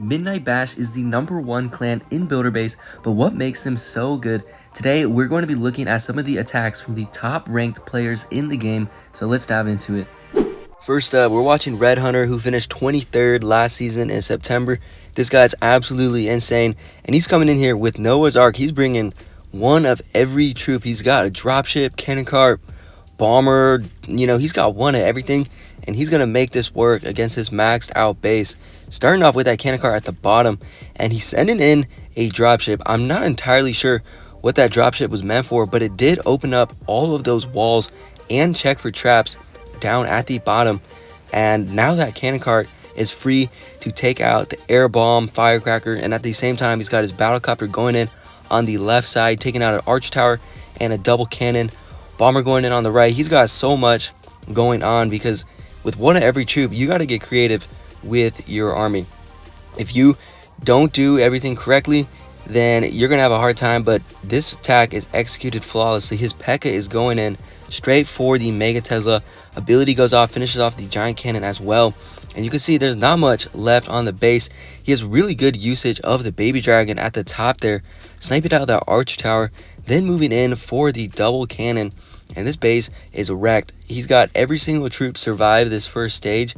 Midnight Bash is the #1 clan in Builder Base, but what makes them so good? Today, we're going to be looking at some of the attacks from the top ranked players in the game, so let's dive into it. First up, we're watching Red Hunter, who finished 23rd last season in September. This guy's absolutely insane, and he's coming in here with Noah's Ark. He's bringing one of every troop. He's got a dropship, cannon cart, bomber, he's got one of everything, and he's going to make this work against his maxed out base. Starting off with that cannon cart at the bottom, and he's sending in a dropship. I'm not entirely sure what that dropship was meant for, but it did open up all of those walls and check for traps down at the bottom. And now that cannon cart is free to take out the air bomb, firecracker, and at the same time he's got his battlecopter going in on the left side, taking out an arch tower and a double cannon, bomber going in on the right. He's got so much going on because with one of every troop, you got to get creative with your army. If you don't do everything correctly, then you're gonna have a hard time. But this attack is executed flawlessly. His P.E.K.K.A is going in straight for the Mega Tesla. Ability goes off, finishes off the giant cannon as well, and you can see there's not much left on the base. He has really good usage of the baby dragon at the top there, sniping out that arch tower, then moving in for the double cannon, and this base is wrecked. He's got every single troop survive this first stage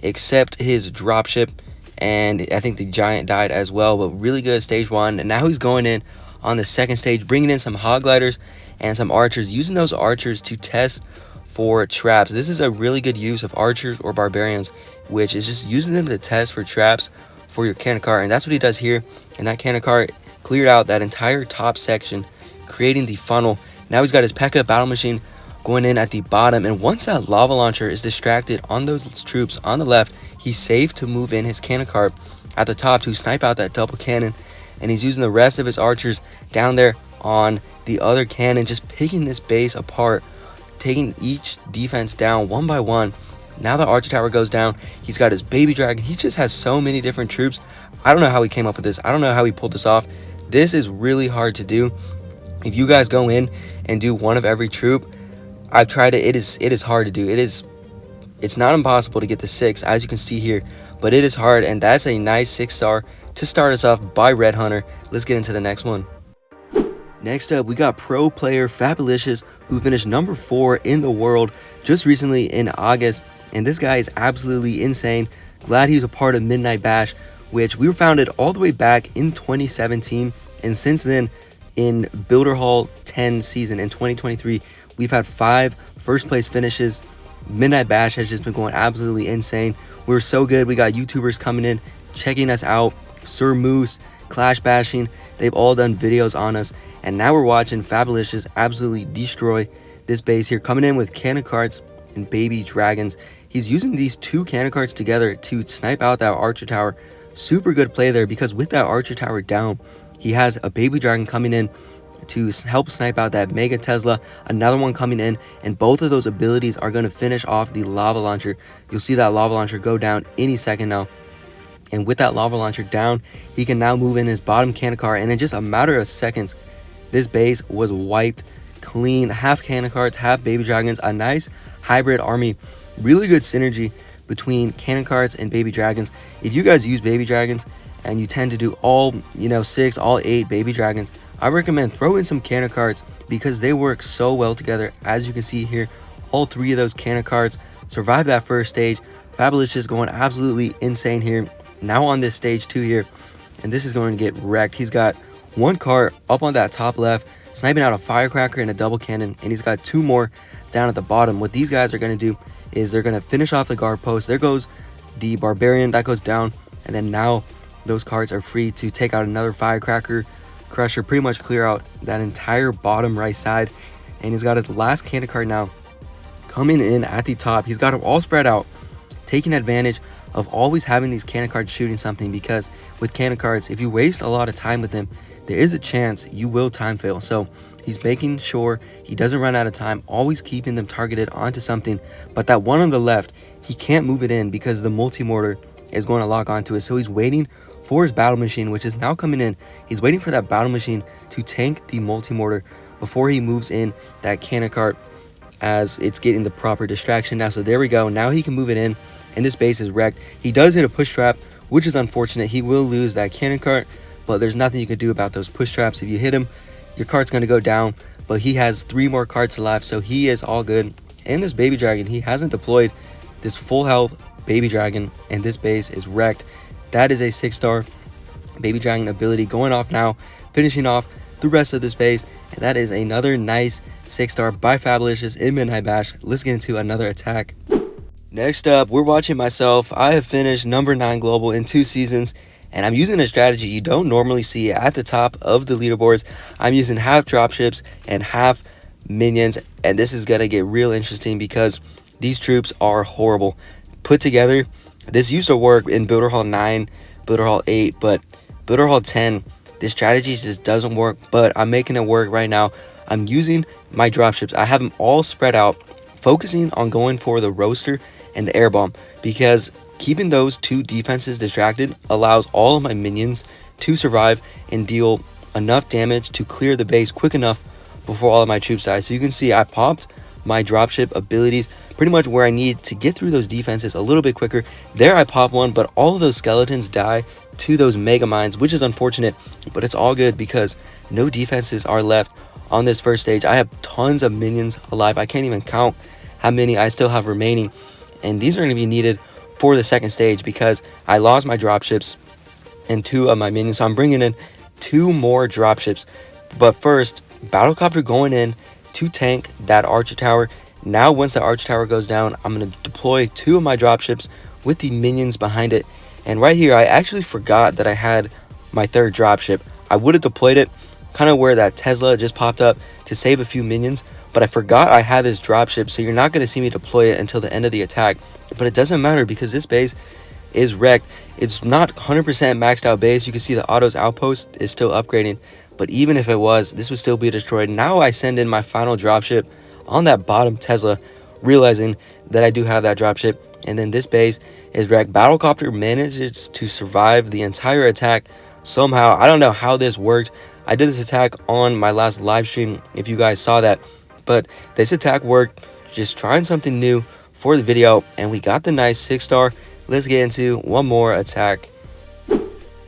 except his dropship, and I think the giant died as well. But really good stage 1, and now he's going in on the second stage, bringing in some hog gliders and some archers, using those archers to test for traps. This is a really good use of archers or barbarians, which is just using them to test for traps for your cannon cart, and that's what he does here. And that cannon cart cleared out that entire top section, creating the funnel. Now he's got his P.E.K.K.A battle machine going in at the bottom, and once that lava launcher is distracted on those troops on the left, he's safe to move in his cannon cart at the top to snipe out that double cannon, and he's using the rest of his archers down there on the other cannon, just picking this base apart, taking each defense down one by one. Now the archer tower goes down. He's got his baby dragon. He just has so many different troops. I don't know how he came up with this. I don't know how he pulled this off. This is really hard to do. If you guys go in and do one of every troop, I've tried it. It is hard to do. It's not impossible to get the 6, as you can see here, but it is hard, and that's a nice 6-star to start us off by Red Hunter. Let's get into the next one. Next up, we got pro player Fabolicious, who finished #4 in the world just recently in August, and this guy is absolutely insane. Glad he's a part of Midnight Bash, which we were founded all the way back in 2017, and since then, in Builder Hall 10 season in 2023, we've had 5 first place finishes. Midnight Bash has just been going absolutely insane. We're so good. We got YouTubers coming in, checking us out. Sir Moose, Clash Bashing, they've all done videos on us. And now we're watching Fabolicious absolutely destroy this base here, coming in with cannon carts and baby dragons. He's using these 2 cannon carts together to snipe out that archer tower. Super good play there, because with that archer tower down, he has a baby dragon coming in to help snipe out that Mega Tesla, another one coming in, and both of those abilities are going to finish off the lava launcher. You'll see that lava launcher go down any second now, and with that lava launcher down, he can now move in his bottom cannon cart, and in just a matter of seconds, this base was wiped clean. Half cannon carts, half baby dragons, a nice hybrid army. Really good synergy between cannon carts and baby dragons. If you guys use baby dragons and you tend to do all 6, all 8 baby dragons, I recommend throw in some cannon carts because they work so well together. As you can see here, all 3 of those cannon carts survived that first stage. Fabolicious going absolutely insane here. Now on this stage 2 here, and this is going to get wrecked. He's got 1 cart up on that top left, sniping out a firecracker and a double cannon, and he's got 2 more down at the bottom. What these guys are going to do is they're going to finish off the guard post. There goes the barbarian, that goes down, and then now those carts are free to take out another firecracker, crusher, pretty much clear out that entire bottom right side. And he's got his last cannon cart now coming in at the top. He's got them all spread out, taking advantage of always having these cannon carts shooting something, because with cannon carts, if you waste a lot of time with them, there is a chance you will time fail. So he's making sure he doesn't run out of time, always keeping them targeted onto something. But that one on the left, he can't move it in because the multi-mortar is going to lock onto it. So he's waiting for his battle machine, which is now coming in. He's waiting for that battle machine to tank the multi-mortar before he moves in that cannon cart, as it's getting the proper distraction now. So there we go. Now he can move it in, and this base is wrecked. He does hit a push trap which is unfortunate. He will lose that cannon cart, but there's nothing you can do about those push traps. If you hit him, your cart's going to go down, but he has 3 more carts alive, so he is all good. And this baby dragon, he hasn't deployed this full health baby dragon, and this base is wrecked. That is a 6-star baby dragon ability going off now, finishing off the rest of this base, and that is another nice 6-star by Fabolicious in Midnight Bash. Let's get into another attack. Next up, we're watching myself. I have finished number 9 global in 2 seasons, and I'm using a strategy you don't normally see at the top of the leaderboards. I'm using half dropships and half minions, and this is gonna get real interesting because these troops are horrible put together. This used to work in Builder Hall 9, Builder Hall 8, but Builder Hall 10, this strategy just doesn't work, but I'm making it work right now. I'm using my dropships. I have them all spread out, focusing on going for the roaster and the air bomb, because keeping those 2 defenses distracted allows all of my minions to survive and deal enough damage to clear the base quick enough before all of my troops die. So you can see I popped my dropship abilities pretty much where I need to get through those defenses a little bit quicker. There I pop one, but all of those skeletons die to those mega mines, which is unfortunate, but it's all good because no defenses are left on this first stage. I have tons of minions alive. I can't even count how many I still have remaining, and these are going to be needed for the second stage because I lost my dropships and 2 of my minions, so I'm bringing in 2 more dropships. But first, battlecopter going in to tank that archer tower. Now once the archer tower goes down, I'm going to deploy 2 of my dropships with the minions behind it. And right here, I actually forgot that I had my 3rd dropship. I would have deployed it kind of where that Tesla just popped up to save a few minions, but I forgot I had this dropship, so you're not going to see me deploy it until the end of the attack. But it doesn't matter because this base is wrecked. It's not 100% maxed out base. You can see the autos outpost is still upgrading, but even if it was, this would still be destroyed. Now I send in my final dropship on that bottom Tesla, realizing that I do have that dropship, and then this base is wrecked. Battlecopter manages to survive the entire attack somehow. I don't know how this worked. I did this attack on my last live stream if you guys saw that, but this attack worked. Just trying something new for the video, and we got the nice 6-star. Let's get into one more attack.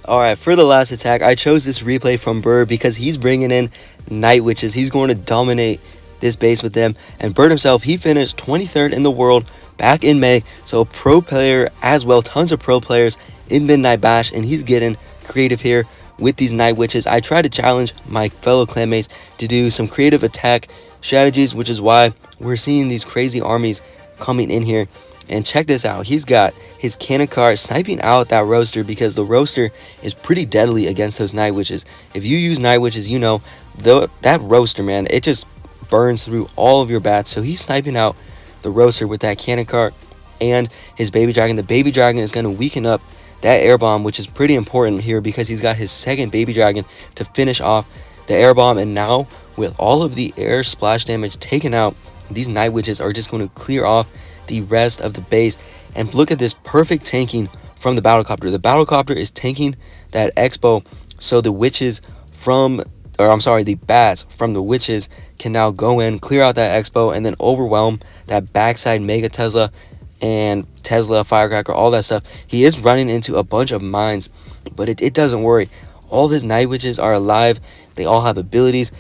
Alright, for the last attack, I chose this replay from Bird because he's bringing in Night Witches. He's going to dominate this base with them. And Bird himself, he finished 23rd in the world back in May. So a pro player as well, tons of pro players in Midnight Bash, and he's getting creative here with these Night Witches. I try to challenge my fellow clanmates to do some creative attack strategies, which is why we're seeing these crazy armies coming in here. And check this out, he's got his cannon cart sniping out that roaster because the roaster is pretty deadly against those Night Witches. If you use Night Witches, you know that roaster, man, it just burns through all of your bats. So he's sniping out the roaster with that cannon cart and his baby dragon. The baby dragon is going to weaken up that air bomb, which is pretty important here because he's got his 2nd baby dragon to finish off the air bomb. And now with all of the air splash damage taken out, these Night Witches are just going to clear off the rest of the base. And look at this perfect tanking from the battlecopter. The battlecopter is tanking that expo, so the witches from, or I'm sorry, the bats from the witches can now go in, clear out that expo, and then overwhelm that backside Mega Tesla and Tesla Firecracker, all that stuff. He is running into a bunch of mines, but it doesn't worry. All his Night Witches are alive. They all have abilities.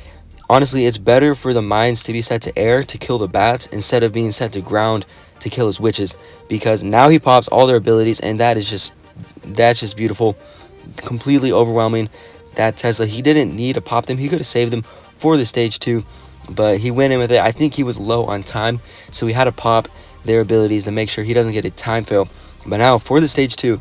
Honestly, it's better for the mines to be set to air to kill the bats instead of being set to ground to kill his witches, because now he pops all their abilities, and that's just beautiful. Completely overwhelming that Tesla. He didn't need to pop them. He could have saved them for the stage 2, but he went in with it. I think he was low on time, so he had to pop their abilities to make sure he doesn't get a time fail. But now for the stage 2,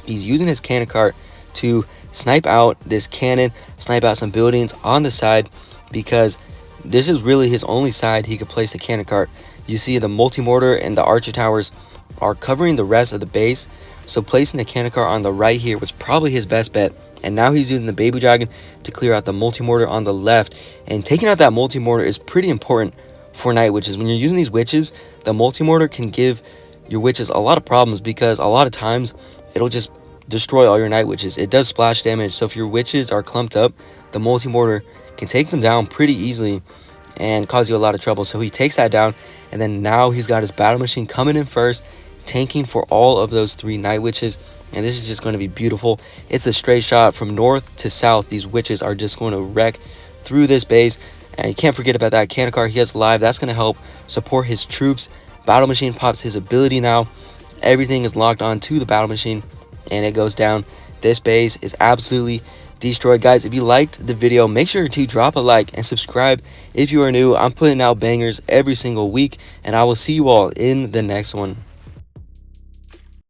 he's using his cannon cart to snipe out this cannon, snipe out some buildings on the side, because this is really his only side he could place the cannon cart. You see the multi-mortar and the archer towers are covering the rest of the base, so placing the cannon cart on the right here was probably his best bet. And now he's using the baby dragon to clear out the multi-mortar on the left, and taking out that multi-mortar is pretty important for Night Witches. When you're using these witches, the multi-mortar can give your witches a lot of problems, because a lot of times it'll just destroy all your Night Witches. It does splash damage, so if your witches are clumped up, the multi-mortar can take them down pretty easily and cause you a lot of trouble. So he takes that down, and then now he's got his battle machine coming in first, tanking for all of those 3 Night Witches. And this is just going to be beautiful. It's a straight shot from north to south. These witches are just going to wreck through this base. And you can't forget about that cannon car he has live. That's going to help support his troops. Battle machine pops his ability now. Everything is locked on to the battle machine, and it goes down. This base is absolutely destroyed. Guys, if you liked the video, make sure to drop a like and subscribe if you are new. I'm putting out bangers every single week, and I will see you all in the next one.